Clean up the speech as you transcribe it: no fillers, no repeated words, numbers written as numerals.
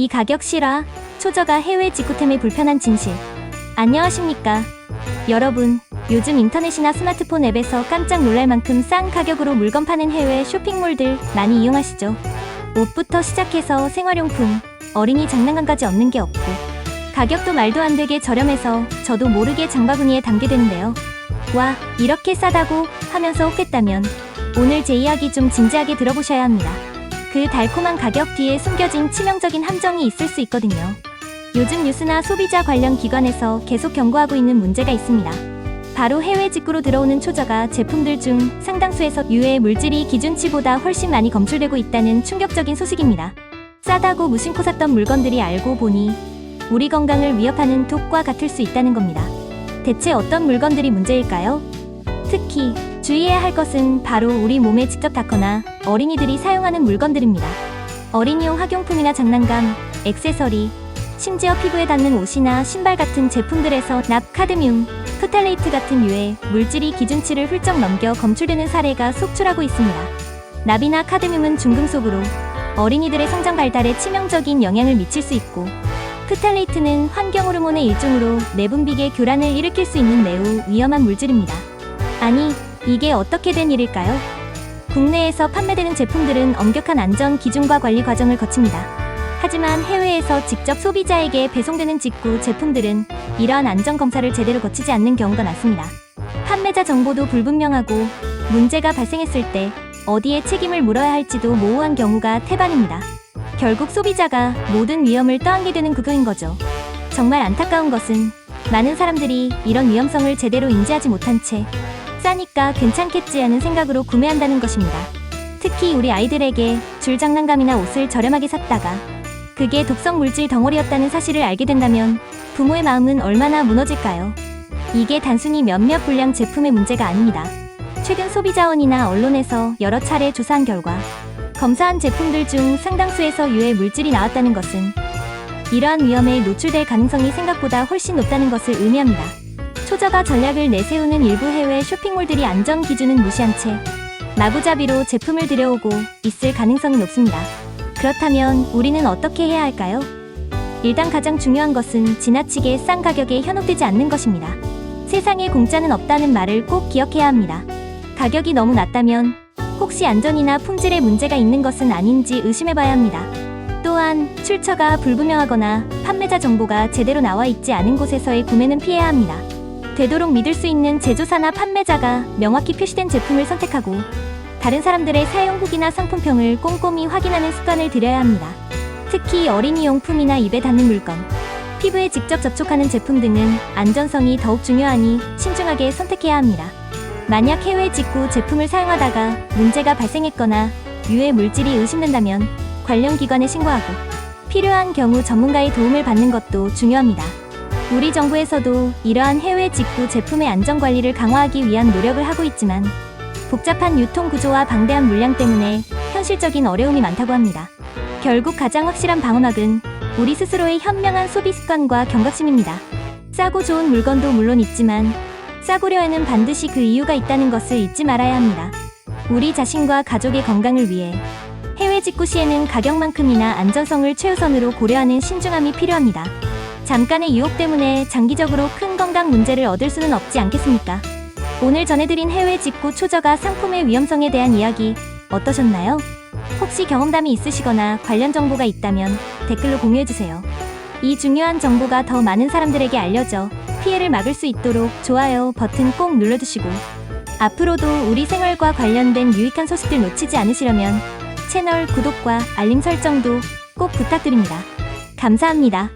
이 가격 실화, 초저가 해외 직구템의 불편한 진실. 안녕하십니까 여러분. 요즘 인터넷이나 스마트폰 앱에서 깜짝 놀랄 만큼 싼 가격으로 물건 파는 해외 쇼핑몰들 많이 이용하시죠. 옷부터 시작해서 생활용품, 어린이 장난감까지 없는 게 없고 가격도 말도 안 되게 저렴해서 저도 모르게 장바구니에 담게 되는데요. 와, 이렇게 싸다고 하면서 혹했다면 오늘 제 이야기 좀 진지하게 들어보셔야 합니다. 그 달콤한 가격 뒤에 숨겨진 치명적인 함정이 있을 수 있거든요. 요즘 뉴스나 소비자 관련 기관에서 계속 경고하고 있는 문제가 있습니다. 바로 해외 직구로 들어오는 초저가 제품들 중 상당수에서 유해 물질이 기준치보다 훨씬 많이 검출되고 있다는 충격적인 소식입니다. 싸다고 무심코 샀던 물건들이 알고 보니 우리 건강을 위협하는 독과 같을 수 있다는 겁니다. 대체 어떤 물건들이 문제일까요? 특히 주의해야 할 것은 바로 우리 몸에 직접 닿거나 어린이들이 사용하는 물건들입니다. 어린이용 학용품이나 장난감, 액세서리, 심지어 피부에 닿는 옷이나 신발 같은 제품들에서 납, 카드뮴, 프탈레이트 같은 유해 물질이 기준치를 훌쩍 넘겨 검출되는 사례가 속출하고 있습니다. 납이나 카드뮴은 중금속으로 어린이들의 성장 발달에 치명적인 영향을 미칠 수 있고, 프탈레이트는 환경 호르몬의 일종으로 내분비계 교란을 일으킬 수 있는 매우 위험한 물질입니다. 아니, 이게 어떻게 된 일일까요? 국내에서 판매되는 제품들은 엄격한 안전 기준과 관리 과정을 거칩니다. 하지만 해외에서 직접 소비자에게 배송되는 직구 제품들은 이러한 안전 검사를 제대로 거치지 않는 경우가 많습니다. 판매자 정보도 불분명하고 문제가 발생했을 때 어디에 책임을 물어야 할지도 모호한 경우가 태반입니다. 결국 소비자가 모든 위험을 떠안게 되는 구조인 거죠. 정말 안타까운 것은 많은 사람들이 이런 위험성을 제대로 인지하지 못한 채 싸니까 괜찮겠지 하는 생각으로 구매한다는 것입니다. 특히 우리 아이들에게 줄 장난감이나 옷을 저렴하게 샀다가 그게 독성 물질 덩어리였다는 사실을 알게 된다면 부모의 마음은 얼마나 무너질까요? 이게 단순히 몇몇 불량 제품의 문제가 아닙니다. 최근 소비자원이나 언론에서 여러 차례 조사한 결과 검사한 제품들 중 상당수에서 유해 물질이 나왔다는 것은 이러한 위험에 노출될 가능성이 생각보다 훨씬 높다는 것을 의미합니다. 초저가 전략을 내세우는 일부 해외 쇼핑몰들이 안전 기준은 무시한 채 마구잡이로 제품을 들여오고 있을 가능성이 높습니다. 그렇다면 우리는 어떻게 해야 할까요? 일단 가장 중요한 것은 지나치게 싼 가격에 현혹되지 않는 것입니다. 세상에 공짜는 없다는 말을 꼭 기억해야 합니다. 가격이 너무 낮다면 혹시 안전이나 품질에 문제가 있는 것은 아닌지 의심해봐야 합니다. 또한 출처가 불분명하거나 판매자 정보가 제대로 나와 있지 않은 곳에서의 구매는 피해야 합니다. 되도록 믿을 수 있는 제조사나 판매자가 명확히 표시된 제품을 선택하고 다른 사람들의 사용 후기나 상품평을 꼼꼼히 확인하는 습관을 들여야 합니다. 특히 어린이용품이나 입에 닿는 물건, 피부에 직접 접촉하는 제품 등은 안전성이 더욱 중요하니 신중하게 선택해야 합니다. 만약 해외 직구 제품을 사용하다가 문제가 발생했거나 유해 물질이 의심된다면 관련 기관에 신고하고 필요한 경우 전문가의 도움을 받는 것도 중요합니다. 우리 정부에서도 이러한 해외 직구 제품의 안전관리를 강화하기 위한 노력을 하고 있지만 복잡한 유통구조와 방대한 물량 때문에 현실적인 어려움이 많다고 합니다. 결국 가장 확실한 방어막은 우리 스스로의 현명한 소비 습관과 경각심입니다. 싸고 좋은 물건도 물론 있지만 싸구려에는 반드시 그 이유가 있다는 것을 잊지 말아야 합니다. 우리 자신과 가족의 건강을 위해 해외 직구 시에는 가격만큼이나 안전성을 최우선으로 고려하는 신중함이 필요합니다. 잠깐의 유혹 때문에 장기적으로 큰 건강 문제를 얻을 수는 없지 않겠습니까? 오늘 전해드린 해외 직구 초저가 상품의 위험성에 대한 이야기 어떠셨나요? 혹시 경험담이 있으시거나 관련 정보가 있다면 댓글로 공유해주세요. 이 중요한 정보가 더 많은 사람들에게 알려져 피해를 막을 수 있도록 좋아요 버튼 꼭 눌러주시고 앞으로도 우리 생활과 관련된 유익한 소식들 놓치지 않으시려면 채널 구독과 알림 설정도 꼭 부탁드립니다. 감사합니다.